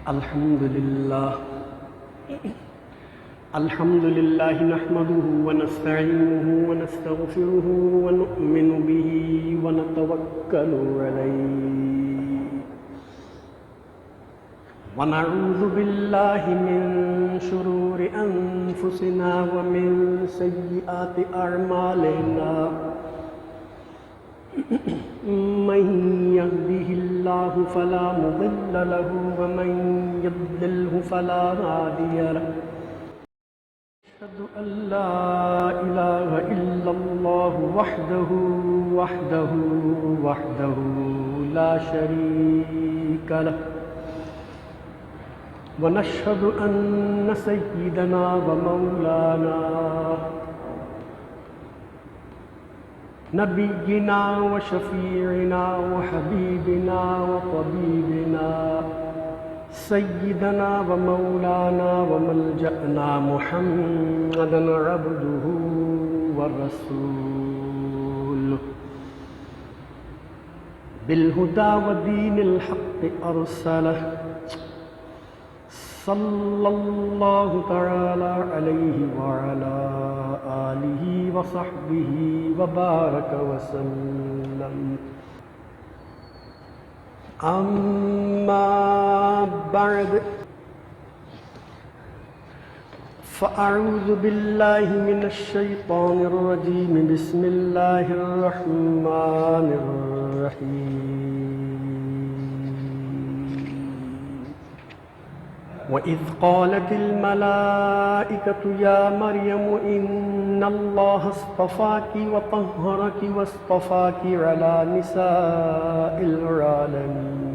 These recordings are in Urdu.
الحمد لله نحمده ونستعينه ونستغفره ونؤمن به ونتوكل عليه ونعوذ بالله من شرور أنفسنا ومن سيئات أعمالنا من يهده الله فلا مضل له ومن يضلله فلا هادي له أشهد أن لا إله إلا الله وحده لا شريك له ونشهد أن سيدنا ومولانا نبينا وشفيعنا وحبيبنا وطبيبنا سيدنا ومولانا وملجأنا محمدا عبده ورسوله بالهدى ودين الحق أرسله صلى الله تعالى عليه وعلى آله وصحبه وبارك وسلم أما بعد فأعوذ بالله من الشيطان الرجيم بسم الله الرحمن الرحيم وإذ قالت الملائكة يا مريم إن الله اصطفاك وطهرك واصطفاك على نساء العالمين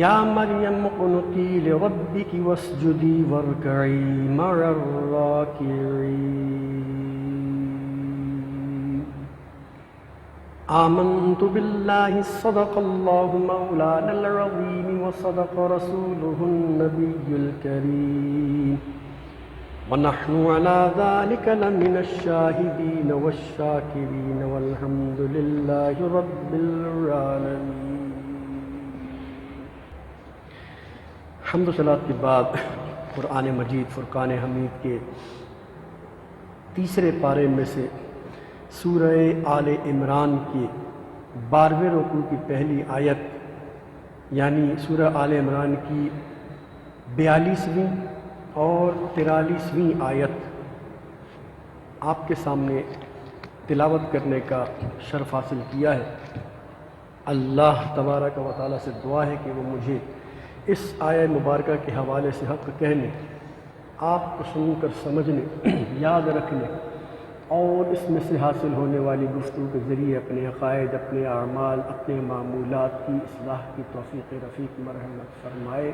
يا مريم اقنتي لربك واسجدي واركعي مع الراكعين آمنت بالله صدق الله مولانا العظيم وصدق رسوله النبي الكريم ونحن على ذلك لمن الشاهدين والشاكرين والحمد لله رب العالمين. حمد و صلوات کے بعد قرآن مجید فرقان حمید کے تیسرے پارے میں سے سورہ آل عمران کی 12ویں رکوع کی پہلی آیت یعنی سورہ آل عمران کی 42ویں اور 43ویں آیت آپ کے سامنے تلاوت کرنے کا شرف حاصل کیا ہے. اللہ تبارک و تعالیٰ سے دعا ہے کہ وہ مجھے اس آیہ مبارکہ کے حوالے سے حق کہنے، آپ کو سن کر سمجھنے، یاد رکھنے اور اس میں سے حاصل ہونے والی گفتگو کے ذریعے اپنے عقائد، اپنے اعمال، اپنے معمولات کی اصلاح کی توفیق رفیق مرحمت فرمائے.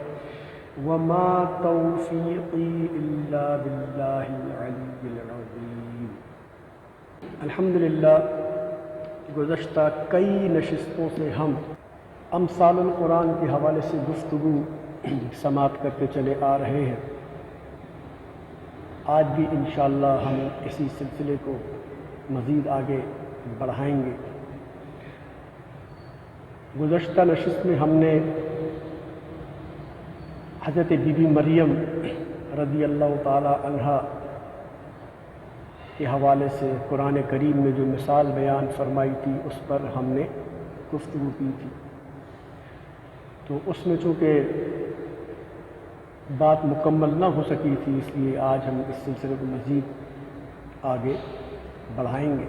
وما توفیقی الا باللہ العلی العظیم. الحمدللہ گزشتہ کئی نشستوں سے ہم امثال القرآن کے حوالے سے گفتگو سماعت کرتے چلے آ رہے ہیں. آج بھی انشاءاللہ ہم اسی سلسلے کو مزید آگے بڑھائیں گے. گزشتہ نشست میں ہم نے حضرت بی بی مریم رضی اللہ تعالی عنہا کے حوالے سے قرآن کریم میں جو مثال بیان فرمائی تھی اس پر ہم نے گفتگو کی تھی. تو اس میں چونکہ بات مکمل نہ ہو سکی تھی اس لیے آج ہم اس سلسلے کو مزید آگے بڑھائیں گے.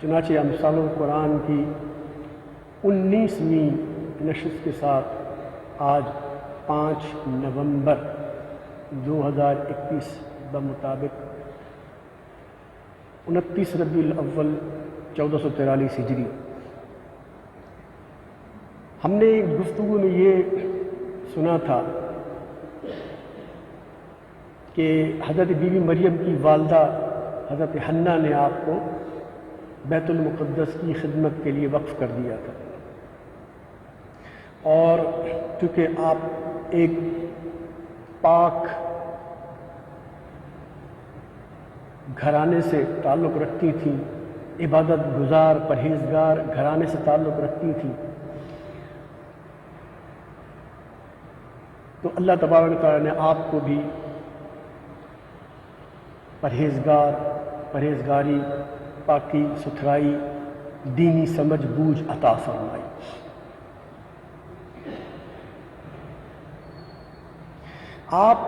چنانچہ امثال القرآن کی 19ویں نشست کے ساتھ آج 5 نومبر 2021 بمطابق 29 ربیع الاول 1443 ہجری ہم نے گفتگو میں یہ سنا تھا کہ حضرت بی بی مریم کی والدہ حضرت حنہ نے آپ کو بیت المقدس کی خدمت کے لیے وقف کر دیا تھا، اور چونکہ آپ ایک پاک گھرانے سے تعلق رکھتی تھیں، عبادت گزار پرہیزگار گھرانے سے تعلق رکھتی تھیں، تو اللہ تبارک و تعالیٰ نے آپ کو بھی پرہیزگاری، پاکی ستھرائی، دینی سمجھ بوجھ عطا فرمائی۔ آپ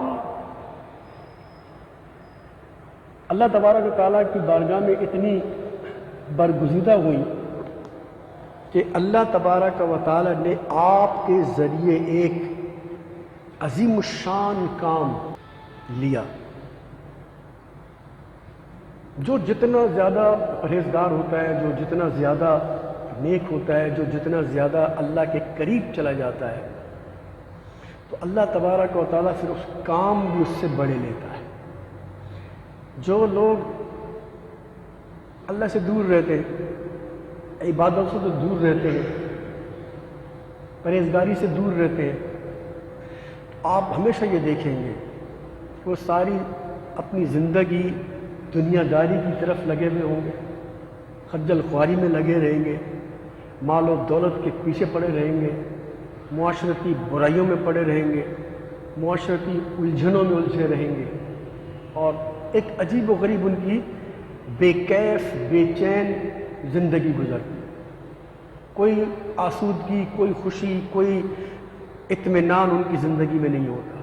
اللہ تبارک و تعالیٰ کی بارگاہ میں اتنی برگزیدہ ہوئی کہ اللہ تبارک و تعالیٰ نے آپ کے ذریعے ایک عظیم الشان کام لیا۔ جو جتنا زیادہ پرہیزگار ہوتا ہے، جو جتنا زیادہ نیک ہوتا ہے، جو جتنا زیادہ اللہ کے قریب چلا جاتا ہے، تو اللہ تبارک و تعالیٰ پھر اس کام بھی اس سے بڑے لیتا ہے۔ جو لوگ اللہ سے دور رہتے ہیں، عبادت سے تو دور رہتے ہیں، پرہیزگاری سے دور رہتے ہیں، آپ ہمیشہ یہ دیکھیں گے کہ وہ ساری اپنی زندگی دنیا داری کی طرف لگے ہوئے ہوں گے، خجل خواری میں لگے رہیں گے، مال و دولت کے پیچھے پڑے رہیں گے، معاشرتی برائیوں میں پڑے رہیں گے، معاشرتی الجھنوں میں الجھے رہیں گے، اور ایک عجیب و غریب ان کی بے کیف بے چین زندگی گزرتی، کوئی آسودگی، کوئی خوشی، کوئی اطمینان ان کی زندگی میں نہیں ہوتا۔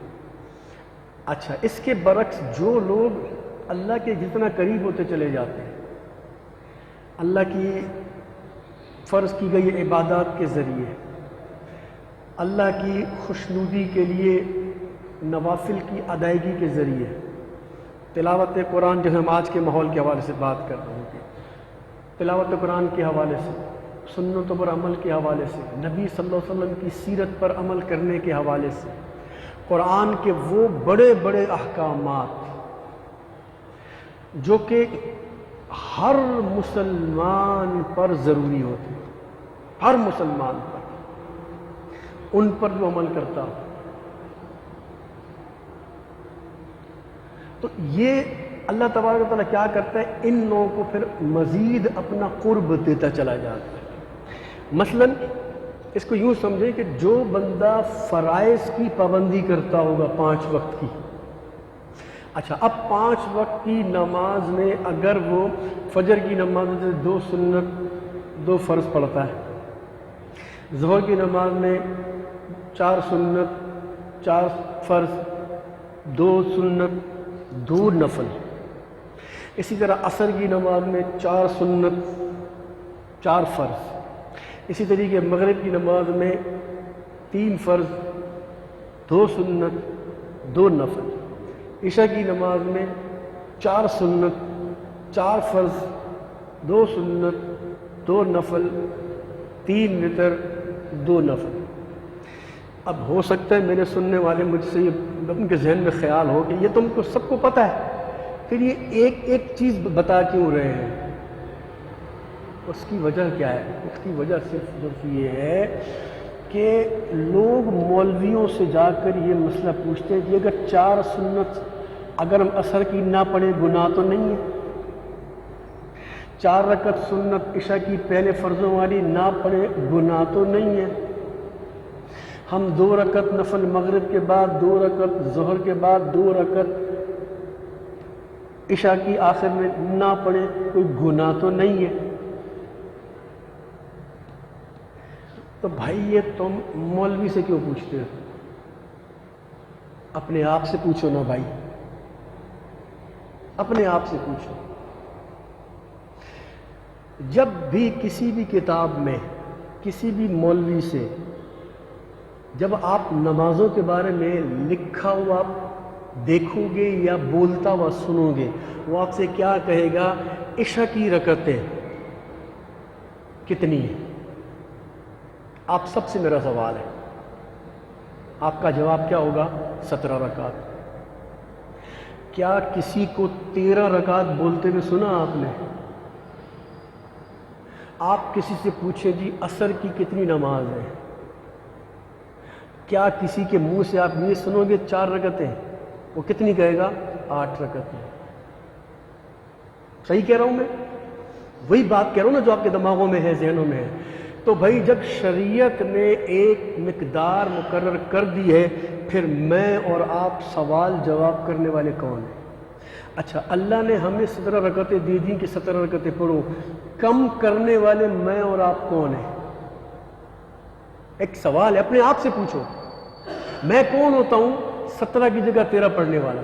اچھا، اس کے برعکس جو لوگ اللہ کے جتنا قریب ہوتے چلے جاتے ہیں، اللہ کی فرض کی گئی عبادات کے ذریعے، اللہ کی خوشنودی کے لیے نوافل کی ادائیگی کے ذریعے، تلاوت قرآن جو ہم آج کے ماحول کے حوالے سے بات کر رہے ہیں، تلاوت قرآن کے حوالے سے، سنتوں پر عمل کے حوالے سے، نبی صلی اللہ علیہ وسلم کی سیرت پر عمل کرنے کے حوالے سے، قرآن کے وہ بڑے بڑے احکامات جو کہ ہر مسلمان پر ضروری ہوتے ہیں، ہر مسلمان پر، ان پر جو عمل کرتا ہو، تو یہ اللہ تبارک و تعالیٰ کیا کرتا ہے، ان لوگوں کو پھر مزید اپنا قرب دیتا چلا جاتا ہے۔ مثلا اس کو یوں سمجھیں کہ جو بندہ فرائض کی پابندی کرتا ہوگا 5 وقت کی، اچھا اب 5 وقت کی نماز میں اگر وہ فجر کی نماز میں 2 سنت 2 فرض پڑھتا ہے، ظہر کی نماز میں 4 سنت 4 فرض 2 سنت 2 نفل، اسی طرح عصر کی نماز میں 4 سنت 4 فرض، اسی طریقے مغرب کی نماز میں 3 فرض 2 سنت 2 نفل، عشاء کی نماز میں 4 سنت 4 فرض 2 سنت 2 نفل 3 وتر 2 نفل۔ اب ہو سکتا ہے میرے سننے والے مجھ سے ان کے ذہن میں خیال ہو کہ یہ تم کو سب کو پتہ ہے، پھر یہ ایک ایک چیز بتا کیوں رہے ہیں؟ اس کی وجہ کیا ہے؟ اس کی وجہ صرف یہ ہے کہ لوگ مولویوں سے جا کر یہ مسئلہ پوچھتے ہیں کہ اگر 4 سنت اگر ہم عصر کی نہ پڑھیں گناہ تو نہیں ہے، 4 رکعت سنت عشاء کی پہلے فرضوں والی نہ پڑھیں گناہ تو نہیں ہے، ہم 2 رکعت نفل مغرب کے بعد 2 رکعت ظہر کے بعد 2 رکعت عشاء کی آخر میں نہ پڑھیں کوئی گناہ تو نہیں ہے۔ تو بھائی یہ تم مولوی سے کیوں پوچھتے ہو؟ اپنے آپ سے پوچھو نا بھائی، اپنے آپ سے پوچھو۔ جب بھی کسی بھی کتاب میں کسی بھی مولوی سے جب آپ نمازوں کے بارے میں لکھا ہوا دیکھو گے یا بولتا ہوا سنو گے، وہ آپ سے کیا کہے گا؟ عشاء کی رکعتیں کتنی ہیں؟ آپ سب سے میرا سوال ہے، آپ کا جواب کیا ہوگا؟ 17 رکعت۔ کیا کسی کو 13 رکعت بولتے ہوئے سنا آپ نے؟ آپ کسی سے پوچھیں جی عصر کی کتنی نماز ہے، کیا کسی کے منہ سے آپ یہ سنو گے 4 رکعتیں؟ وہ کتنی کہے گا؟ 8 رکعتیں۔ صحیح کہہ رہا ہوں میں؟ وہی بات کہہ رہا ہوں نا جو آپ کے دماغوں میں ہے، ذہنوں میں ہے۔ تو بھائی جب شریعت نے ایک مقدار مقرر کر دی ہے، پھر میں اور آپ سوال جواب کرنے والے کون ہیں؟ اچھا، اللہ نے ہمیں 17 رکعتیں دے دیں کہ 17 رکعتیں پڑھو، کم کرنے والے میں اور آپ کون ہیں؟ ایک سوال ہے، اپنے آپ سے پوچھو، میں کون ہوتا ہوں 17 کی جگہ 13 پڑھنے والا؟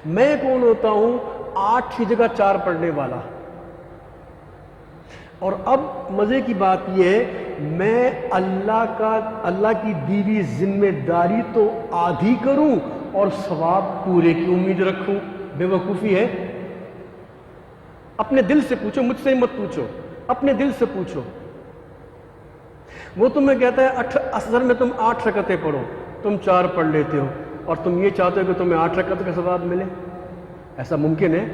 میں کون ہوتا ہوں 8 کی جگہ 4 پڑھنے والا؟ اور اب مزے کی بات یہ ہے، میں اللہ کی دیوی ذمہ داری تو آدھی کروں اور ثواب پورے کی امید رکھوں؟ بے وقوفی ہے؟ اپنے دل سے پوچھو، مجھ سے مت پوچھو، اپنے دل سے پوچھو۔ وہ تمہیں کہتا ہے اصغر میں تم 8 رکعتیں پڑھو، تم 4 پڑھ لیتے ہو، اور تم یہ چاہتے ہو کہ تمہیں 8 رکعت کا ثواب ملے؟ ایسا ممکن ہے؟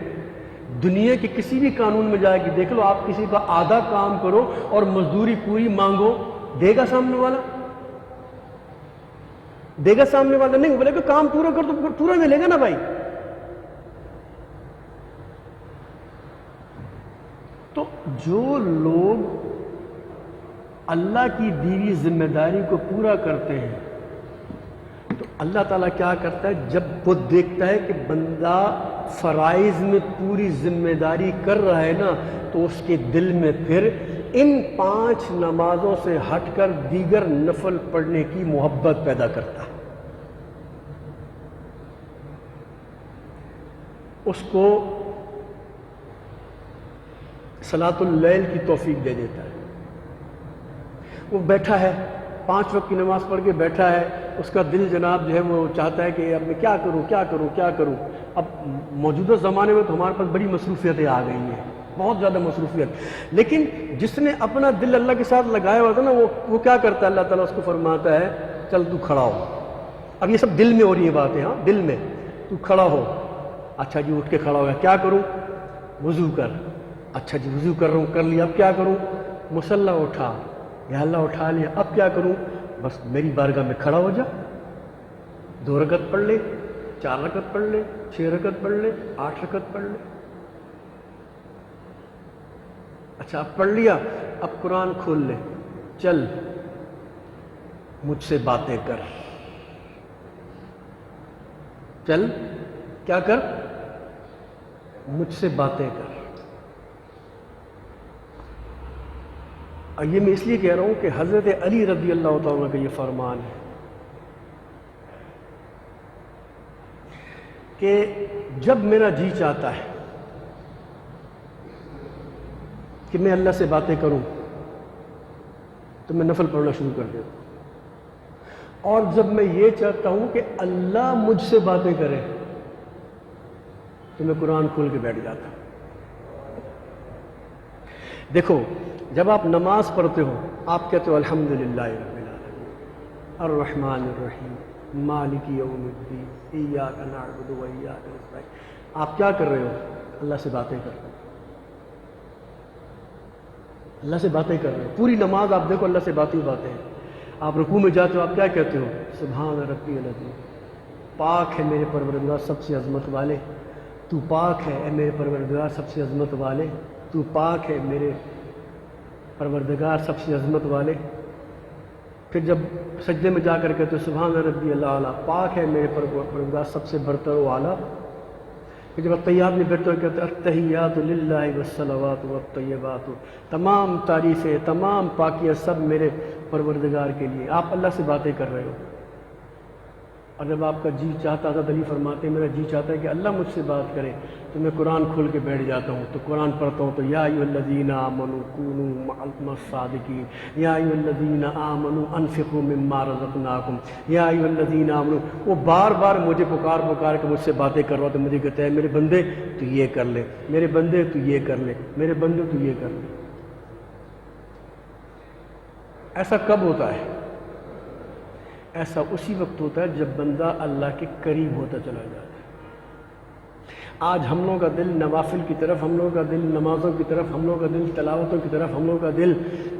دنیا کے کسی بھی قانون میں جائے کہ دیکھ لو، آپ کسی کا آدھا کام کرو اور مزدوری پوری مانگو، دے گا سامنے والا؟ دے گا سامنے والا؟ نہیں، بولے کہ کام پورا کر تو پورا ملے گا نا بھائی۔ تو جو لوگ اللہ کی دیوی ذمہ داری کو پورا کرتے ہیں، تو اللہ تعالیٰ کیا کرتا ہے، جب وہ دیکھتا ہے کہ بندہ فرائض میں پوری ذمہ داری کر رہا ہے نا، تو اس کے دل میں پھر ان 5 نمازوں سے ہٹ کر دیگر نفل پڑھنے کی محبت پیدا کرتا ہے، اس کو صلاۃ اللیل کی توفیق دے دیتا ہے۔ وہ بیٹھا ہے 5 وقت کی نماز پڑھ کے بیٹھا ہے، اس کا دل جناب جو ہے وہ چاہتا ہے کہ اب میں کیا کروں کیا کروں کیا کروں۔ اب موجودہ زمانے میں تو ہمارے پاس بڑی مصروفیتیں آ گئی ہیں، بہت زیادہ مصروفیت، لیکن جس نے اپنا دل اللہ کے ساتھ لگایا ہوا تھا نا، وہ کیا کرتا ہے، اللہ تعالیٰ اس کو فرماتا ہے چل تو کھڑا ہو۔ اب یہ سب دل میں ہو رہی ہیں باتیں، ہاں دل میں، تو کھڑا ہو۔ اچھا جی، اٹھ کے کھڑا ہو گیا، کیا کروں؟ وضو کر۔ اچھا جی، وضو کر رہا ہوں، کر لیا، اب کیا کروں؟ مصلی اٹھا، یا اللہ اٹھا لیا، اب کیا کروں؟ بس میری بارگاہ میں کھڑا ہو جا، 2 رکعت پڑھ لے، 4 رکعت پڑھ لے، 6 رکعت پڑھ لے، 8 رکعت پڑھ لے۔ اچھا اب پڑھ لیا، اب قرآن کھول لے، چل مجھ سے باتیں کر، چل کیا کر؟ مجھ سے باتیں کر۔ اور یہ میں اس لیے کہہ رہا ہوں کہ حضرت علی رضی اللہ تعالیٰ کا یہ فرمان ہے کہ جب میرا جی چاہتا ہے کہ میں اللہ سے باتیں کروں تو میں نفل پڑھنا شروع کر دیتا ہوں، اور جب میں یہ چاہتا ہوں کہ اللہ مجھ سے باتیں کرے تو میں قرآن کھول کے بیٹھ جاتا ہوں۔ دیکھو، جب آپ نماز پڑھتے ہو آپ کہتے ہو الحمدللہ رب العالمین الرحمن الرحیم مالک یوم الدین ایاک نعبد و ایاک نستعین۔ آپ کیا کر رہے ہو؟ اللہ سے باتیں کر رہے ہو، اللہ سے باتیں کر رہے ہو۔ پوری نماز آپ دیکھو اللہ سے باتیں ہیں۔ آپ رکوع میں جاتے ہو، آپ کیا کہتے ہو؟ سبحان ربی العظیم، پاک ہے میرے پروردگار سب سے عظمت والے، تو پاک ہے اے میرے پروردگار سب سے عظمت والے، تو پاک ہے میرے پروردگار سب سے عظمت والے۔ پھر جب سجدے میں جا کر کہتے ہو سبحان ربی الاعلیٰ، پاک ہے میرے پروردگار سب سے برتر و اعلیٰ۔ پھر جب التحیات میں بیٹھتے ہو کہتے ہیں التحیات للہ والصلوات والطیبات، تمام تعریفیں تمام پاکیاں سب میرے پروردگار کے لیے۔ آپ اللہ سے باتیں کر رہے ہو، اور جب آپ کا جی چاہتا تھا، علی فرماتے ہیں میرا جی چاہتا ہے کہ اللہ مجھ سے بات کرے تو میں قرآن کھول کے بیٹھ جاتا ہوں، تو قرآن پڑھتا ہوں تو یا ایھا الذین آمنوا کونوا مع الصادقین، یا ایھا الذین آمنوا انفقوا مما رزقناکم، یا ایھا الذین آمنوا۔ وہ بار بار مجھے پکار کے مجھ سے باتیں کر رہا تو مجھے کہتا ہے میرے بندے تو یہ کر لے، میرے بندے تو یہ کر لے، میرے بندے تو یہ کر لے۔ ایسا کب ہوتا ہے؟ ایسا اسی وقت ہوتا ہے جب بندہ اللہ کے قریب ہوتا چلا جاتا ہے۔ آج ہم لوگوں کا دل نوافل کی طرف، ہم لوگوں کا دل نمازوں کی طرف، ہم لوگوں کا دل تلاوتوں کی طرف، ہم لوگوں کا دل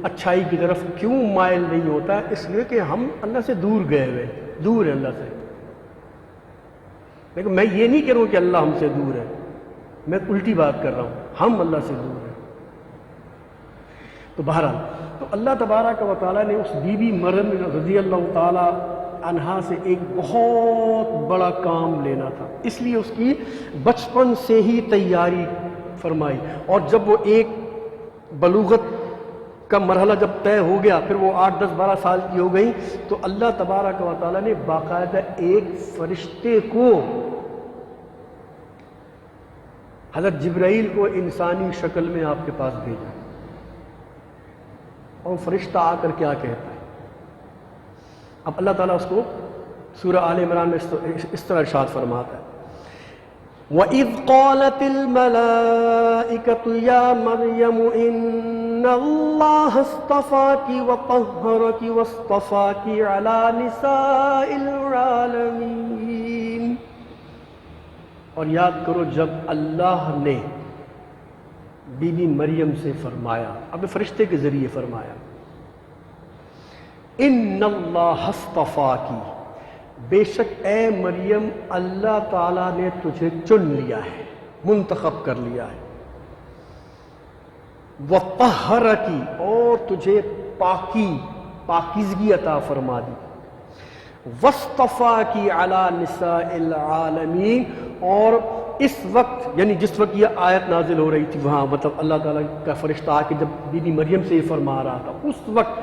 اچھائی کی طرف کیوں مائل نہیں ہوتا؟ اس لیے کہ ہم اللہ سے دور گئے ہوئے، دور ہے اللہ سے۔ لیکن میں یہ نہیں کہہ رہا ہوں کہ اللہ ہم سے دور ہے، میں الٹی بات کر رہا ہوں، ہم اللہ سے دور ہیں۔ تو بہرحال تو اللہ تبارک و تعالیٰ نے اس بی بی مریم رضی اللہ تعالیٰ عنہا سے ایک بہت بڑا کام لینا تھا، اس لیے اس کی بچپن سے ہی تیاری فرمائی، اور جب وہ ایک بلوغت کا مرحلہ جب طے ہو گیا، پھر وہ 8 10 12 سال کی ہو گئی، تو اللہ تبارک و تعالیٰ نے باقاعدہ ایک فرشتے کو، حضرت جبرائیل کو انسانی شکل میں آپ کے پاس بھیجا، اور فرشتہ آ کر کیا کہتا ہے؟ اب اللہ تعالیٰ اس کو سورہ آل عمران میں اس طرح ارشاد فرماتا ہے، وَإِذْ قَالَتِ الْمَلَائِكَةُ يَا مَرْيَمُ إِنَّ اللَّهَ اصْطَفَاكِ وَطَهَّرَكِ وَاصْطَفَاكِ عَلَى نِسَاءِ الْعَالَمِينَ۔ اور یاد کرو جب اللہ نے بی بی مریم سے فرمایا، اب فرشتے کے ذریعے فرمایا، ان اللہ اصطفاکی، بے شک اے مریم اللہ تعالیٰ نے تجھے چن لیا ہے، منتخب کر لیا ہے، وطہرکی، اور تجھے پاکیزگی عطا فرما دی، واصطفاکی علی نساء العالمین، اور اس وقت یعنی جس وقت یہ آیت نازل ہو رہی تھی وہاں مطلب اللہ تعالیٰ کا فرشتہ آ کے جب بی بی مریم سے یہ فرما رہا تھا، اس وقت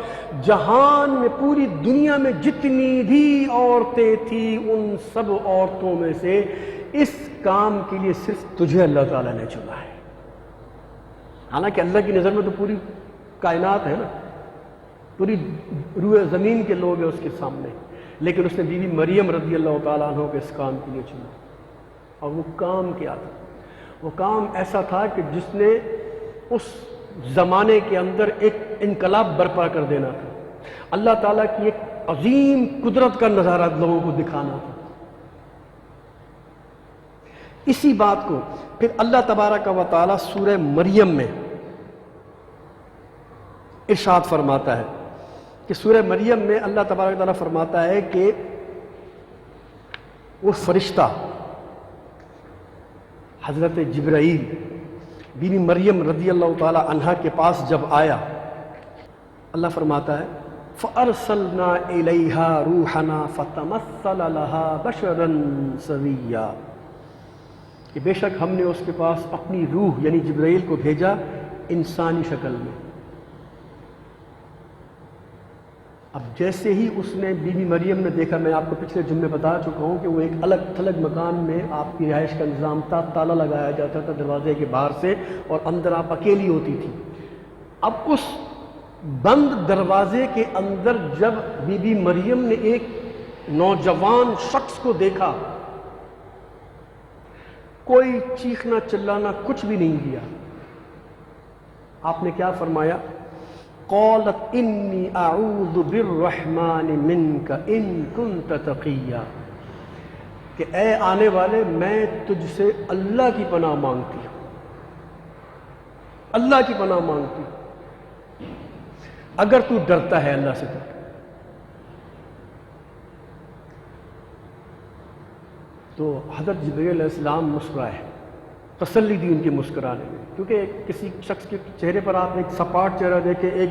جہان میں پوری دنیا میں جتنی بھی عورتیں تھیں ان سب عورتوں میں سے اس کام کے لیے صرف تجھے اللہ تعالیٰ نے چنا ہے۔ حالانکہ اللہ کی نظر میں تو پوری کائنات ہے نا، پوری روح زمین کے لوگ ہیں اس کے سامنے، لیکن اس نے بی بی مریم رضی اللہ تعالیٰ عنہ کو اس کام کے لیے چنا، اور وہ کام کیا تھا؟ وہ کام ایسا تھا کہ جس نے اس زمانے کے اندر ایک انقلاب برپا کر دینا تھا، اللہ تعالیٰ کی ایک عظیم قدرت کا نظارہ لوگوں کو دکھانا تھا۔ اسی بات کو پھر اللہ تبارک و تعالیٰ سورہ مریم میں ارشاد فرماتا ہے کہ سورہ مریم میں اللہ تبارک و تعالیٰ فرماتا ہے کہ وہ فرشتہ حضرت جبرائیل بی بی مریم رضی اللہ تعالی عنہا کے پاس جب آیا، اللہ فرماتا ہے فَأَرْسَلْنَا إِلَيْهَا رُوحَنَا فَتَمَثَّلَ لَهَا بَشَرًا سَوِيًّا، کہ بے شک ہم نے اس کے پاس اپنی روح یعنی جبرائیل کو بھیجا انسانی شکل میں۔ اب جیسے ہی اس نے بی بی مریم نے دیکھا، میں آپ کو پچھلے جمعے بتا چکا ہوں کہ وہ ایک الگ تھلگ مکان میں آپ کی رہائش کا نظام تھا، تالا لگایا جاتا تھا دروازے کے باہر سے، اور اندر آپ اکیلی ہوتی تھی۔ اب اس بند دروازے کے اندر جب بی بی مریم نے ایک نوجوان شخص کو دیکھا، کوئی چیخنا چلانا کچھ بھی نہیں کیا، آپ نے کیا فرمایا؟ قالت انی اعوذ بالرحمن منک ان کنت تقیا، کہ اے آنے والے میں تجھ سے اللہ کی پناہ مانگتی ہوں، اللہ کی پناہ مانگتی ہوں اگر تو ڈرتا ہے اللہ سے تو۔ تو حضرت جبرائیل علیہ السلام مسکرائے، تسلی دی ان کے مسکرانے میں، کیونکہ کسی شخص کے چہرے پر آپ ایک سپاٹ چہرہ دیکھیں، ایک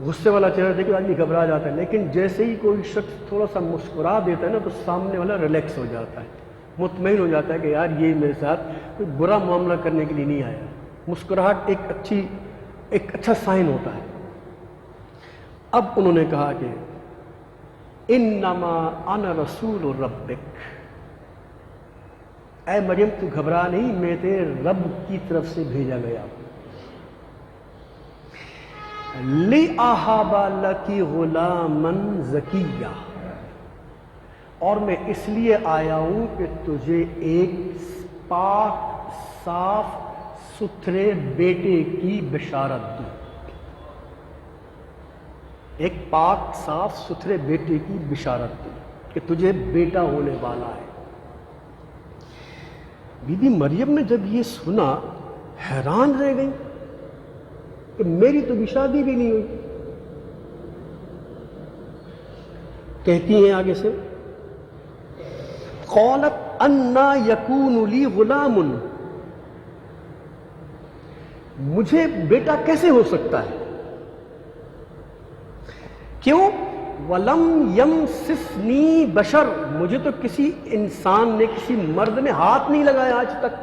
غصے والا چہرہ دیکھیں، آدمی گھبرا جاتا ہے، لیکن جیسے ہی کوئی شخص تھوڑا سا مسکرا دیتا ہے نا تو سامنے والا ریلیکس ہو جاتا ہے، مطمئن ہو جاتا ہے کہ یار یہ میرے ساتھ کوئی برا معاملہ کرنے کے لیے نہیں آیا۔ مسکراہٹ ایک اچھا سائن ہوتا ہے۔ اب انہوں نے کہا کہ انما انا رسول ربک، اے مریم تو گھبرا نہیں، میں تیرے رب کی طرف سے بھیجا گیا، لِأَهَبَ لَكِ غُلَامًا زَكِيًّا، اور میں اس لیے آیا ہوں کہ تجھے ایک پاک صاف ستھرے بیٹے کی بشارت دوں، ایک پاک صاف ستھرے بیٹے کی بشارت دوں کہ تجھے بیٹا ہونے والا ہے۔ بی بی مریم نے جب یہ سنا حیران رہ گئی کہ میری تو بھی شادی بھی نہیں ہوئی۔ کہتی ہیں آگے سے قالت انا یکون لی غلام، مجھے بیٹا کیسے ہو سکتا ہے؟ کیوں؟ وَلَمْ يَمْسِسْنِي بَشَرٌ، مجھے تو کسی انسان نے، کسی مرد نے ہاتھ نہیں لگایا آج تک۔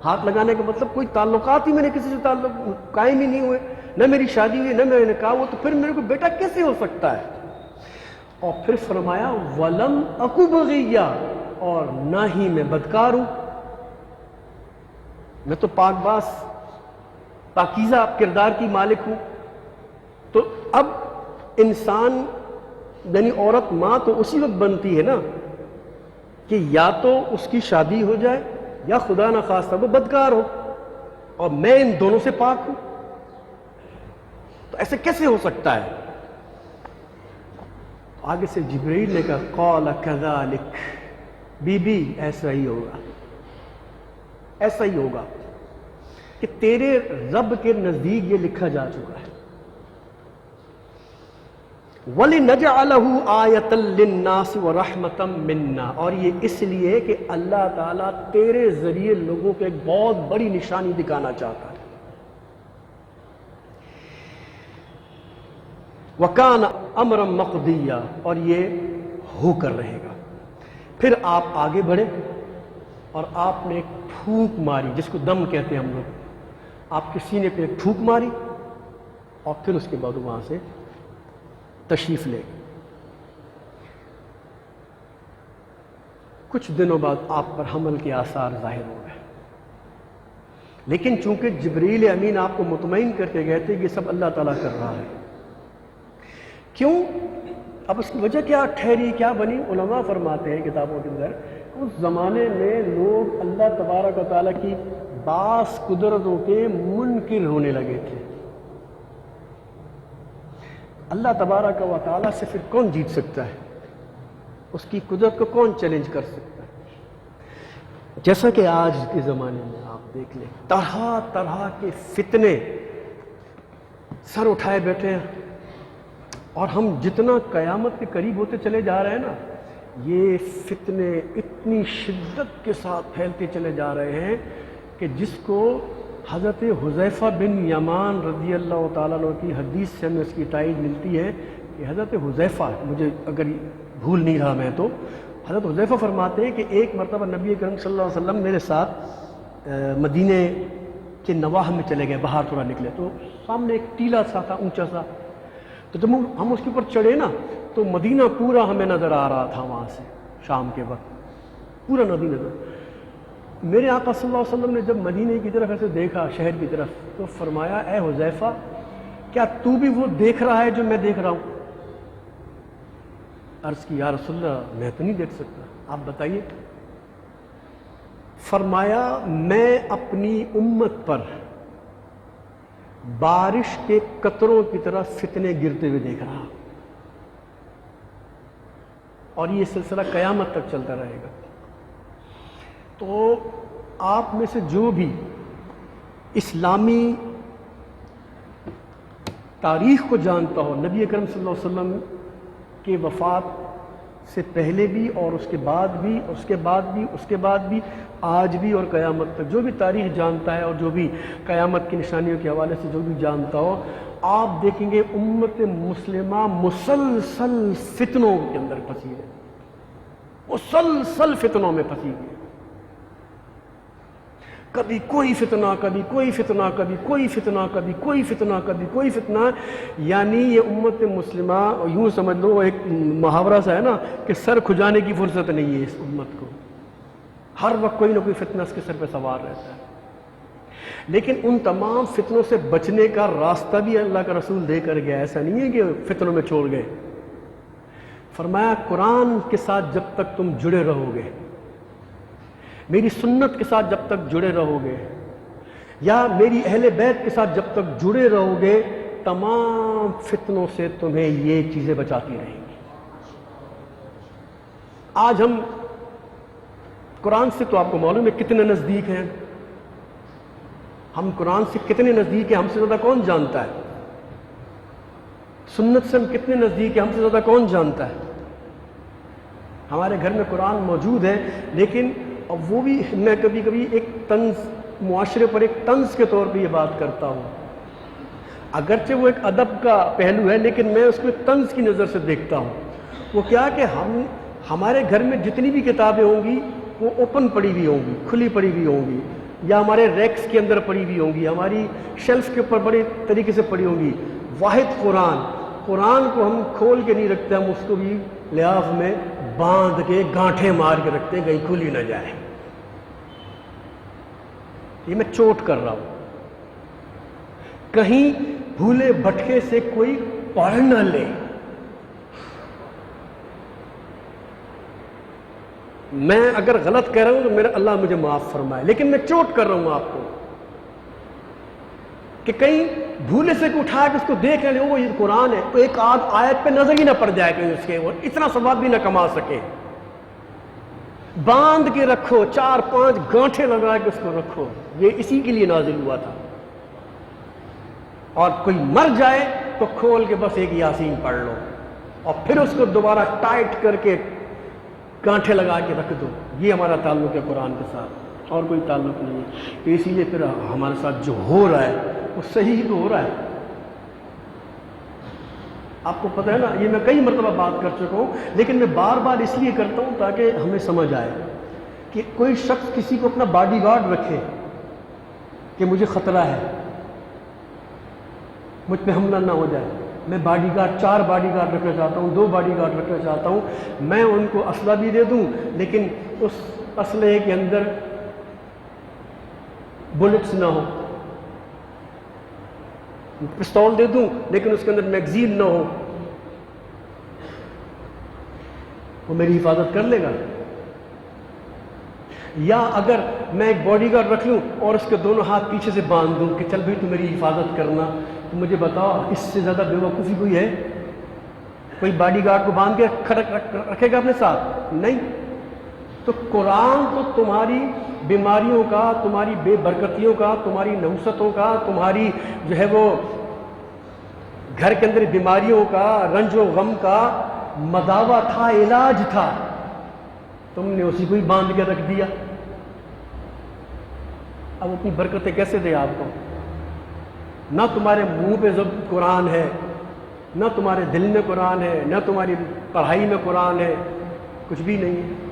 ہاتھ لگانے کا مطلب کوئی تعلقات ہی میرے کسی سے تعلق قائم ہی نہیں ہوئے، نہ میری شادی ہوئی نہ میرے نکاح ہوا، تو پھر میرے کو بیٹا کیسے ہو سکتا ہے؟ اور پھر فرمایا وَلَمْ أَكُ بَغِيًّا، اور نہ ہی میں بدکار ہوں، میں تو پاک باز پاکیزہ کردار کی مالک ہوں۔ تو اب انسان یعنی عورت ماں تو اسی وقت بنتی ہے نا کہ یا تو اس کی شادی ہو جائے یا خدا نخواستہ وہ بدکار ہو، اور میں ان دونوں سے پاک ہوں، تو ایسے کیسے ہو سکتا ہے؟ آگے سے جبرائیل نے کہا قال کذالک، بی بی ایسا ہی ہوگا، ایسا ہی ہوگا کہ تیرے رب کے نزدیک یہ لکھا جا چکا ہے۔ وَلِنَجْعَلَهُ آیَةً لِلنَّاسِ وَرَحْمَةً مِنَّا، اور یہ اس لیے کہ اللہ تعالیٰ تیرے ذریعے لوگوں کو ایک بہت بڑی نشانی دکھانا چاہتا ہے۔ وَكَانَ أَمْرًا مَقْضِيًّا، اور یہ ہو کر رہے گا۔ پھر آپ آگے بڑھے اور آپ نے ایک پھونک ماری، جس کو دم کہتے ہیں ہم لوگ، آپ کے سینے پہ ایک پھونک ماری، اور پھر اس کے بعد وہاں سے تشریف لے گئے۔ کچھ دنوں بعد آپ پر حمل کے آثار ظاہر ہو گئے، لیکن چونکہ جبریل امین آپ کو مطمئن کر کے گئے تھے کہ یہ سب اللہ تعالیٰ کر رہا ہے۔ کیوں؟ اب اس کی وجہ کیا ٹھہری، کیا بنی؟ علماء فرماتے ہیں کتابوں کے اندر، اس زمانے میں لوگ اللہ تبارک و تعالیٰ کی بعض قدرتوں کے منکر ہونے لگے تھے۔ اللہ تبارک و تعالیٰ سے پھر کون جیت سکتا ہے؟ اس کی قدرت کو کون چیلنج کر سکتا ہے؟ جیسا کہ آج کے زمانے میں آپ دیکھ لیں، طرح طرح کے فتنے سر اٹھائے بیٹھے ہیں، اور ہم جتنا قیامت کے قریب ہوتے چلے جا رہے ہیں نا، یہ فتنے اتنی شدت کے ساتھ پھیلتے چلے جا رہے ہیں کہ جس کو حضرت حذیفہ بن یمان رضی اللہ تعالیٰ عنہ کی حدیث سے ہمیں اس کی تائید ملتی ہے کہ حضرت حذیفہ، مجھے اگر بھول نہیں رہا میں تو، حضرت حذیفہ فرماتے ہیں کہ ایک مرتبہ نبی کریم صلی اللہ علیہ وسلم میرے ساتھ مدینے کے نواح میں چلے گئے، باہر تھوڑا نکلے تو سامنے ایک ٹیلا سا تھا اونچا سا، تو جب ہم اس کے اوپر چڑھے نا تو مدینہ پورا ہمیں نظر آ رہا تھا، وہاں سے شام کے وقت پورا ندی نظر۔ میرے آقا صلی اللہ علیہ وسلم نے جب مدینے کی طرف ایسے دیکھا، شہر کی طرف، تو فرمایا اے حذیفہ کیا تو بھی وہ دیکھ رہا ہے جو میں دیکھ رہا ہوں؟ عرض کی یا رسول اللہ میں تو نہیں دیکھ سکتا، آپ بتائیے۔ فرمایا میں اپنی امت پر بارش کے قطروں کی طرح فتنے گرتے ہوئے دیکھ رہا، اور یہ سلسلہ قیامت تک چلتا رہے گا۔ تو آپ میں سے جو بھی اسلامی تاریخ کو جانتا ہو، نبی اکرم صلی اللہ علیہ وسلم کے وفات سے پہلے بھی اور اس کے بعد بھی، اس کے بعد بھی، اس کے بعد بھی، آج بھی اور قیامت تک جو بھی تاریخ جانتا ہے اور جو بھی قیامت کی نشانیوں کے حوالے سے جو بھی جانتا ہو، آپ دیکھیں گے امت مسلمہ مسلسل فتنوں کے اندر پھنسی ہے، مسلسل فتنوں میں پھنسی ہے، کبھی کوئی فتنہ، کبھی کوئی فتنہ، کبھی کوئی فتنہ، کبھی کوئی فتنہ، کبھی کوئی فتنہ۔ یعنی یہ امت مسلمہ یوں سمجھ لو، ایک محاورہ سا ہے نا کہ سر کھجانے کی فرصت نہیں ہے اس امت کو، ہر وقت کوئی نہ کوئی فتنہ اس کے سر پہ سوار رہتا ہے۔ لیکن ان تمام فتنوں سے بچنے کا راستہ بھی اللہ کا رسول دے کر گیا، ایسا نہیں ہے کہ فتنوں میں چھوڑ گئے۔ فرمایا قرآن کے ساتھ جب تک تم جڑے رہو گے، میری سنت کے ساتھ جب تک جڑے رہو گے، یا میری اہل بیت کے ساتھ جب تک جڑے رہو گے، تمام فتنوں سے تمہیں یہ چیزیں بچاتی رہیں گی۔ آج ہم قرآن سے تو آپ کو معلوم ہے کتنے نزدیک ہیں، ہم قرآن سے کتنے نزدیک ہیں، ہم سے زیادہ کون جانتا ہے؟ سنت سے ہم کتنے نزدیک ہیں، ہم سے زیادہ کون جانتا ہے؟ ہمارے گھر میں قرآن موجود ہے، لیکن اب وہ بھی میں کبھی کبھی ایک طنز، معاشرے پر ایک طنز کے طور پہ یہ بات کرتا ہوں۔ اگرچہ وہ ایک ادب کا پہلو ہے لیکن میں اس کو طنز کی نظر سے دیکھتا ہوں. وہ کیا کہ ہمارے گھر میں جتنی بھی کتابیں ہوں گی وہ اوپن پڑی ہوئی ہوں گی, کھلی پڑی ہوئی ہوں گی, یا ہمارے ریکس کے اندر پڑی ہوئی ہوں گی, ہماری شیلف کے اوپر بڑے طریقے سے پڑی ہوں گی. واحد قرآن کو ہم کھول کے نہیں رکھتے, ہم اس کو بھی لحاظ میں باندھ کے گانٹھیں مار کے رکھتے ہیں کہیں کھلی نہ جائے. یہ میں چوٹ کر رہا ہوں, کہیں بھولے بھٹکے سے کوئی پڑھ نہ لے. میں اگر غلط کہہ رہا ہوں تو میرا اللہ مجھے معاف فرمائے, لیکن میں چوٹ کر رہا ہوں آپ کو کہ کہیں بھولے سے اٹھا کے اس کو دیکھ لیں وہ یہ قرآن ہے تو ایک آدھ آیت پہ نظر ہی نہ پڑ جائے کہیں اس کے, وہ اتنا ثواب بھی نہ کما سکے. باندھ کے رکھو, 4-5 گانٹھیں لگا کے اس کو رکھو. یہ اسی کے لیے نازل ہوا تھا. اور کوئی مر جائے تو کھول کے بس ایک یاسین پڑھ لو اور پھر اس کو دوبارہ ٹائٹ کر کے گانٹھیں لگا کے رکھ دو. یہ ہمارا تعلق ہے قرآن کے ساتھ, اور کوئی تعلق نہیں ہے. تو اسی لیے پھر ہمارے ساتھ جو ہو رہا ہے وہ صحیح تو ہو رہا ہے. آپ کو پتہ ہے نا, یہ میں کئی مرتبہ بات کر چکا ہوں, لیکن میں بار بار اس لیے کرتا ہوں تاکہ ہمیں سمجھ آئے کہ کوئی شخص کسی کو اپنا باڈی گارڈ رکھے کہ مجھے خطرہ ہے, مجھ پہ حملہ نہ ہو جائے. میں باڈی گارڈ 4 باڈی گارڈ رکھنا چاہتا ہوں, 2 باڈی گارڈ رکھنا چاہتا ہوں. میں ان کو اسلحہ بھی دے دوں لیکن اس اسلحے کے اندر بلٹس نہ ہو. پستول دے دوں لیکن اس کے اندر میگزین نہ ہو. وہ میری حفاظت کر لے گا. یا اگر میں ایک باڈی گارڈ رکھ لوں اور اس کے دونوں ہاتھ پیچھے سے باندھ دوں کہ چل بھائی تو میری حفاظت کرنا, تو مجھے بتاؤ اس سے زیادہ بیوقوفی کوئی ہے؟ کوئی باڈی گارڈ کو باندھ کے رکھے گا اپنے ساتھ؟ نہیں. تو قرآن تو تمہاری بیماریوں کا, تمہاری بے برکتیوں کا, تمہاری نحوستوں کا, تمہاری جو ہے وہ گھر کے اندر بیماریوں کا, رنج و غم کا مداوا تھا, علاج تھا. تم نے اسی کو ہی باندھ کے رکھ دیا. اب اپنی برکتیں کیسے دے آپ کو؟ نہ تمہارے منہ پہ قرآن ہے, نہ تمہارے دل میں قرآن ہے, نہ تمہاری پڑھائی میں قرآن ہے, کچھ بھی نہیں ہے.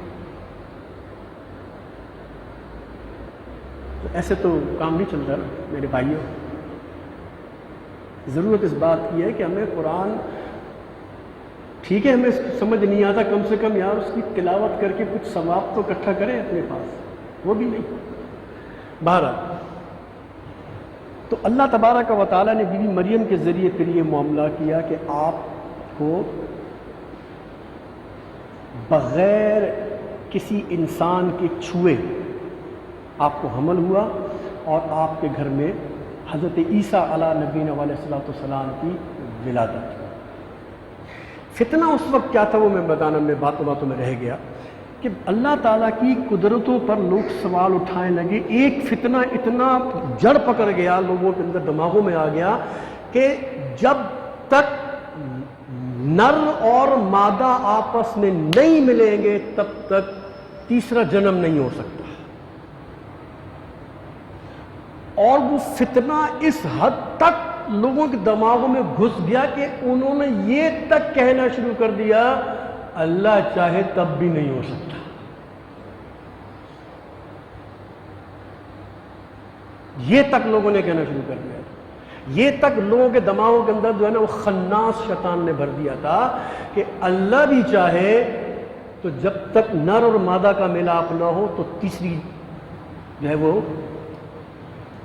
تو ایسے تو کام نہیں چلتا نا میرے بھائیوں. ضرورت اس بات کی ہے کہ ہمیں قرآن, ٹھیک ہے ہمیں سمجھ نہیں آتا, کم سے کم یار اس کی تلاوت کر کے کچھ ثواب تو اکٹھا کریں اپنے پاس, وہ بھی نہیں. بہرحال تو اللہ تبارک و تعالیٰ نے بی بی مریم کے ذریعے پھر یہ معاملہ کیا کہ آپ کو بغیر کسی انسان کے چھوئے آپ کو حمل ہوا اور آپ کے گھر میں حضرت عیسیٰ علیہ نبینا علیہ الصلوۃ والسلام کی ولادت. فتنہ اس وقت کیا تھا وہ میں بتانا, میں باتوں میں رہ گیا کہ اللہ تعالیٰ کی قدرتوں پر لوگ سوال اٹھائیں لگے. ایک فتنہ اتنا جڑ پکڑ گیا لوگوں کے اندر, دماغوں میں آ گیا کہ جب تک نر اور مادہ آپس میں نہیں ملیں گے تب تک تیسرا جنم نہیں ہو سکتا. اور وہ فتنہ اس حد تک لوگوں کے دماغوں میں گھس گیا کہ انہوں نے یہ تک کہنا شروع کر دیا اللہ چاہے تب بھی نہیں ہو سکتا. یہ تک لوگوں نے کہنا شروع کر دیا. یہ تک لوگوں کے دماغوں کے اندر جو ہے نا وہ خناس شیطان نے بھر دیا تھا کہ اللہ بھی چاہے تو جب تک نر اور مادہ کا ملاپ نہ ہو تو تیسری جو ہے وہ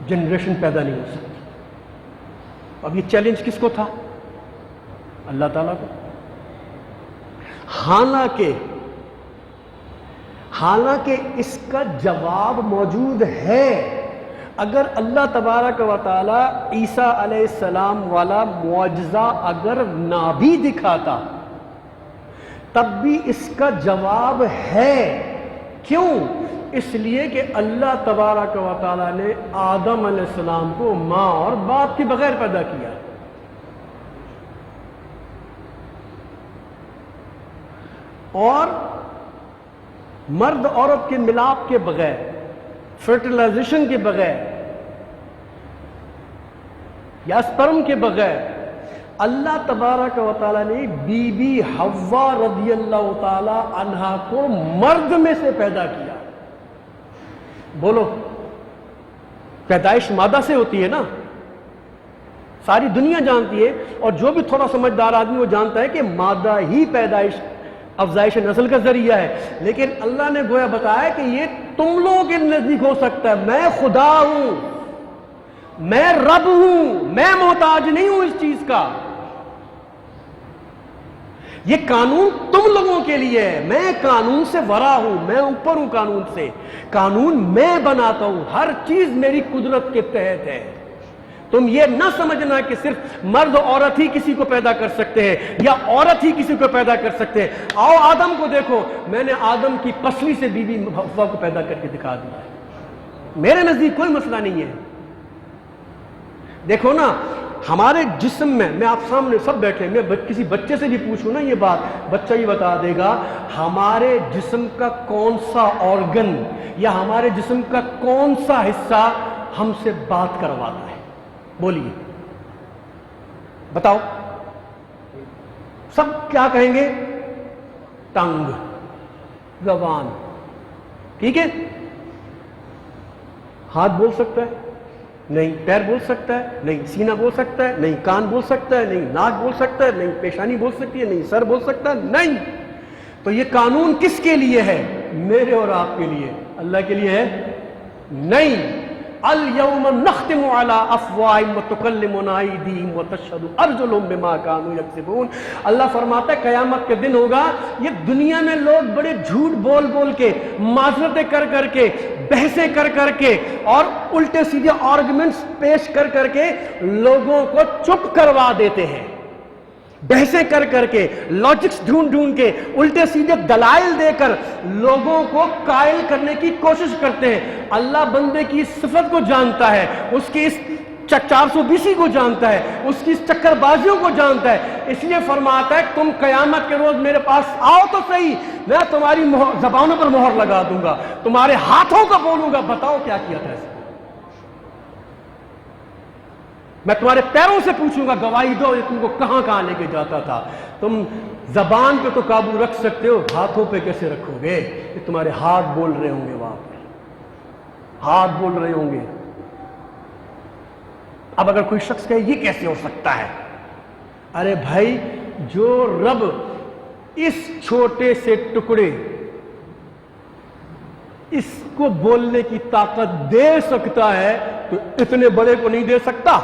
جنریشن پیدا نہیں ہو سکتی. اب یہ چیلنج کس کو تھا؟ اللہ تعالیٰ کو. حالانکہ اس کا جواب موجود ہے. اگر اللہ تبارک و تعالیٰ عیسیٰ علیہ السلام والا معجزہ اگر نہ بھی دکھاتا تب بھی اس کا جواب ہے. کیوں؟ اس لیے کہ اللہ تبارک و تعالیٰ نے آدم علیہ السلام کو ماں اور باپ کے بغیر پیدا کیا. اور مرد عورت کے ملاپ کے بغیر, فرٹیلائزیشن کے بغیر یا سپرم کے بغیر اللہ تبارک و تعالیٰ نے بی بی حوا رضی اللہ تعالی عنہا کو مرد میں سے پیدا کیا. بولو، پیدائش مادہ سے ہوتی ہے نا، ساری دنیا جانتی ہے، اور جو بھی تھوڑا سمجھدار آدمی وہ جانتا ہے کہ مادہ ہی پیدائش افزائش نسل کا ذریعہ ہے. لیکن اللہ نے گویا بتایا کہ یہ تم لوگوں کے نزدیک ہو سکتا ہے، میں خدا ہوں، میں رب ہوں، میں محتاج نہیں ہوں اس چیز کا. یہ قانون تم لوگوں کے لیے ہے، میں قانون سے ورا ہوں، میں اوپر ہوں قانون سے، قانون میں بناتا ہوں، ہر چیز میری قدرت کے تحت ہے. تم یہ نہ سمجھنا کہ صرف مرد و عورت ہی کسی کو پیدا کر سکتے ہیں یا عورت ہی کسی کو پیدا کر سکتے ہیں. آؤ آدم کو دیکھو، میں نے آدم کی پسلی سے بی بی حوا کو پیدا کر کے دکھا دیا. میرے نزدیک کوئی مسئلہ نہیں ہے. دیکھو نا ہمارے جسم میں آپ سامنے سب بیٹھے، میں کسی بچے سے بھی پوچھوں نا یہ بات، بچہ ہی بتا دے گا ہمارے جسم کا کون سا آرگن یا ہمارے جسم کا کون سا حصہ ہم سے بات کرواتا ہے. بولیے، بتاؤ. سب کیا کہیں گے؟ ٹنگ، زبان. ٹھیک ہے، ہاتھ بول سکتا ہے؟ نہیں. پیر بول سکتا ہے؟ نہیں. سینہ بول سکتا ہے؟ نہیں. کان بول سکتا ہے؟ نہیں. ناک بول سکتا ہے؟ نہیں. پیشانی بول سکتی ہے؟ نہیں. سر بول سکتا ہے؟ نہیں. تو یہ قانون کس کے لیے ہے؟ میرے اور آپ کے لیے. اللہ کے لیے ہے؟ نہیں. اليوم نختم على افواہہم وتکلمنا ایدیہم وتشہد ارجلہم بما کانوا یکسبون. اللہ فرماتا ہے قیامت کے دن ہوگا، یہ دنیا میں لوگ بڑے جھوٹ بول بول کے، معذرتیں کر کر کے، بحثیں کر کر کے اور الٹے سیدھے آرگومنٹس پیش کر کر کے لوگوں کو چپ کروا دیتے ہیں. بحثیں کر کر کے، لاجکس ڈھونڈ ڈھونڈ کے، الٹے سیدھے دلائل دے کر لوگوں کو قائل کرنے کی کوشش کرتے ہیں. اللہ بندے کی اس صفت کو جانتا ہے، اس کی اس 420 کو جانتا ہے، اس کی اس چکر بازیوں کو جانتا ہے. اس لیے فرماتا ہے تم قیامت کے روز میرے پاس آؤ تو صحیح، میں تمہاری زبانوں پر مہر لگا دوں گا، تمہارے ہاتھوں کا بولوں گا، بتاؤ کیا کیا تھا. میں تمہارے پیروں سے پوچھوں گا، گواہی دو یہ تم کو کہاں کہاں لے کے جاتا تھا. تم زبان پہ تو قابو رکھ سکتے ہو، ہاتھوں پہ کیسے رکھو گے؟ کہ تمہارے ہاتھ بول رہے ہوں گے، وہاں پہ ہاتھ بول رہے ہوں گے. اب اگر کوئی شخص کہے یہ کیسے ہو سکتا ہے؟ ارے بھائی، جو رب اس چھوٹے سے ٹکڑے اس کو بولنے کی طاقت دے سکتا ہے تو اتنے بڑے کو نہیں دے سکتا؟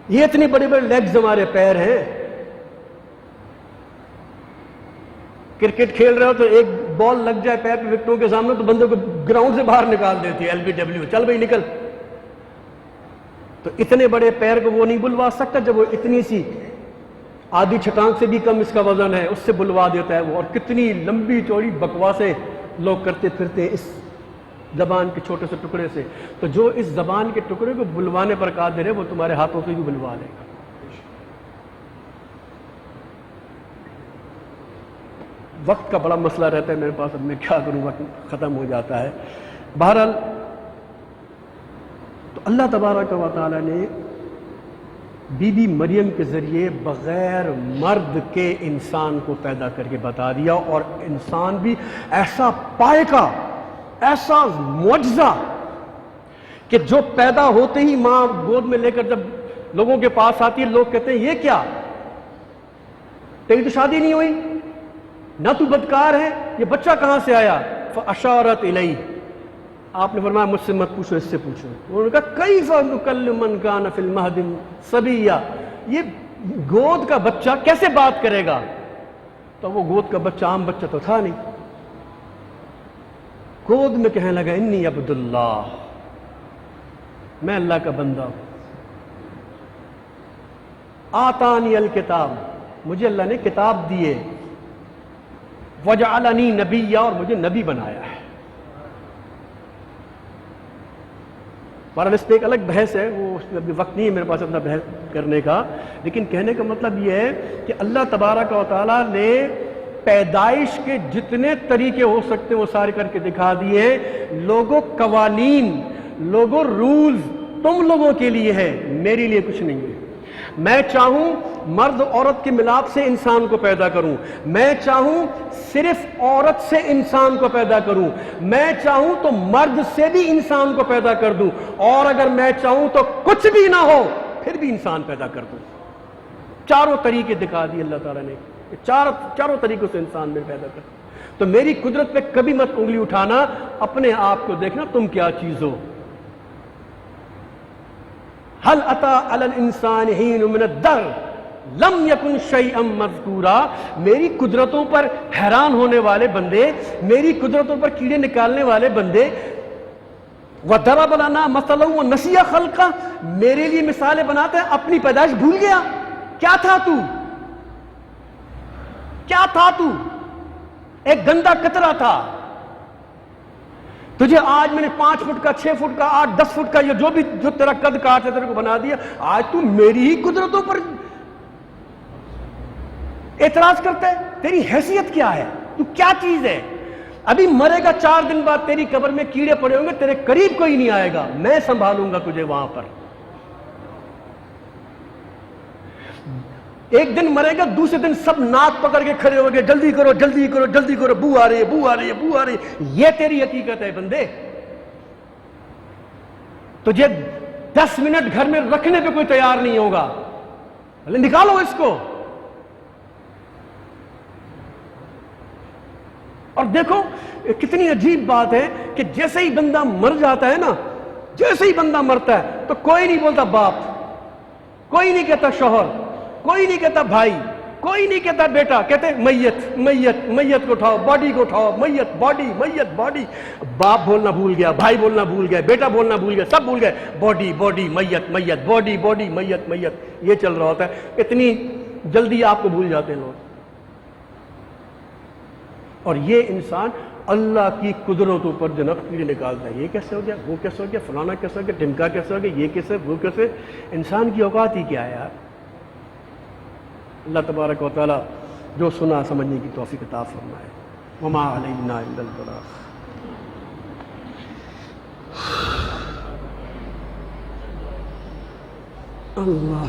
یہ اتنے بڑے بڑے لیگز ہمارے پیر ہیں. کرکٹ کھیل رہے ہو تو ایک بال لگ جائے پیر پہ وکٹوں کے سامنے تو بندے کو گراؤنڈ سے باہر نکال دیتی ہے LBW، چل بھائی نکل. تو اتنے بڑے پیر کو وہ نہیں بلوا سکتا جب وہ اتنی سی آدھی چھٹانگ سے بھی کم اس کا وزن ہے، اس سے بلوا دیتا ہے وہ. اور کتنی لمبی چوڑی بکواسیں لوگ کرتے پھرتے اس زبان کے چھوٹے سے ٹکڑے سے. تو جو اس زبان کے ٹکڑے کو بلوانے پر قادر ہے وہ تمہارے ہاتھوں سے بھی بلوا لے گا. وقت کا بڑا مسئلہ رہتا ہے میرے پاس، اب میں کیا کروں، وقت ختم ہو جاتا ہے. بہرحال تو اللہ تبارک و تعالی نے بی بی مریم کے ذریعے بغیر مرد کے انسان کو پیدا کر کے بتا دیا، اور انسان بھی ایسا پائے کا، ایسا معجزہ کہ جو پیدا ہوتے ہی ماں گود میں لے کر جب لوگوں کے پاس آتی ہے، لوگ کہتے ہیں یہ کیا، تیری تو شادی نہیں ہوئی، نہ تو بدکار ہے، یہ بچہ کہاں سے آیا؟ فاشارت الیہ. آپ نے فرمایا مجھ سے مت پوچھو، اس سے پوچھو. انہوں نے کہا کیف نکلم من کان فی المہد صبیا، یہ گود کا بچہ کیسے بات کرے گا؟ تو وہ گود کا بچہ عام بچہ تو تھا نہیں، گود میں کہنے لگا انی عبد اللہ، میں اللہ کا بندہ ہوں. آتانی الکتاب، مجھے اللہ نے کتاب دیے، وجعلنی نبیا، اور مجھے نبی بنایا ہے. بہرحال اس پہ ایک الگ بحث ہے، وہ اس میں ابھی وقت نہیں ہے میرے پاس اپنا بحث کرنے کا، لیکن کہنے کا مطلب یہ ہے کہ اللہ تبارک و تعالیٰ نے پیدائش کے جتنے طریقے ہو سکتے ہیں وہ سارے کر کے دکھا دیے ہیں. لوگوں قوانین، لوگوں رولز تم لوگوں کے لیے ہے، میرے لیے کچھ نہیں ہے. میں چاہوں مرد عورت کے ملاپ سے انسان کو پیدا کروں، میں چاہوں صرف عورت سے انسان کو پیدا کروں، میں چاہوں تو مرد سے بھی انسان کو پیدا کر دوں، اور اگر میں چاہوں تو کچھ بھی نہ ہو پھر بھی انسان پیدا کر دوں. چاروں طریقے دکھا دیے اللہ تعالیٰ نے، چاروں طریقوں سے انسان میں پیدا کر. تو میری قدرت پہ کبھی مت انگلی اٹھانا، اپنے آپ کو دیکھنا تم کیا چیز ہو. هل اتى على الانسان حين من الدهر لم يكن شيئا مذكورا. میری قدرتوں پر حیران ہونے والے بندے، میری قدرتوں پر کیڑے نکالنے والے بندے، وَضَرَبَ لَنَا مَثَلًا وَنَسِيَ خَلْقَهُ، میرے لیے مثالیں بناتا ہے، اپنی پیدائش بھول گیا. کیا تھا تو؟ کیا تھا تو؟ ایک گندا قطرہ تھا. تجھے آج میں نے 5 فٹ کا، 6 فٹ کا، 8 10 فٹ کا، یہ جو تیرا قد کاٹ ہے تیرے کو بنا دیا. آج تو میری ہی قدرتوں پر اعتراض کرتا ہے. تیری حیثیت کیا ہے؟ تو کیا چیز ہے؟ ابھی مرے گا 4 دن بعد تیری قبر میں کیڑے پڑے ہوں گے، تیرے قریب کوئی نہیں آئے گا، میں سنبھالوں گا تجھے وہاں پر. ایک دن مرے گا، دوسرے دن سب ناک پکڑ کے کھڑے ہو گئے، جلدی کرو جلدی کرو جلدی کرو، بو آ رہی ہے بو آ رہی ہے بو آ رہی ہے. یہ تیری حقیقت ہے بندے. تجھے 10 منٹ گھر میں رکھنے پہ کوئی تیار نہیں ہوگا، نکالو اس کو. اور دیکھو کتنی عجیب بات ہے کہ جیسے ہی بندہ مر جاتا ہے نا، جیسے ہی بندہ مرتا ہے تو کوئی نہیں بولتا باپ، کوئی نہیں کہتا شوہر، کوئی نہیں کہتا بھائی، کوئی نہیں کہتا بیٹا، کہتے میت میت میت کو اٹھاؤ، باڈی کو اٹھاؤ، میت باڈی میت باڈی. باپ بولنا بھول گیا، بھائی بولنا بھول گیا، بیٹا بولنا بھول گیا، سب بھول گئے. باڈی باڈی میت میت باڈی باڈی میت میت، یہ چل رہا ہوتا ہے. اتنی جلدی آپ کو بھول جاتے ہیں لوگ. اور یہ انسان اللہ کی قدرتوں پر جناب کیڑے نکالتا ہے. یہ کیسے ہو گیا، وہ کیسے ہو گیا، فلانا کیسے ہو گیا، ڈمکا کیسے ہو گیا، یہ کیسے وہ کیسے. انسان کی اوقات ہی کیا ہے یار. اللہ تبارک و تعالی جو سنا سمجھنے کی توفیق عطا فرمائے. وما علینا الا البلاغ. اللہ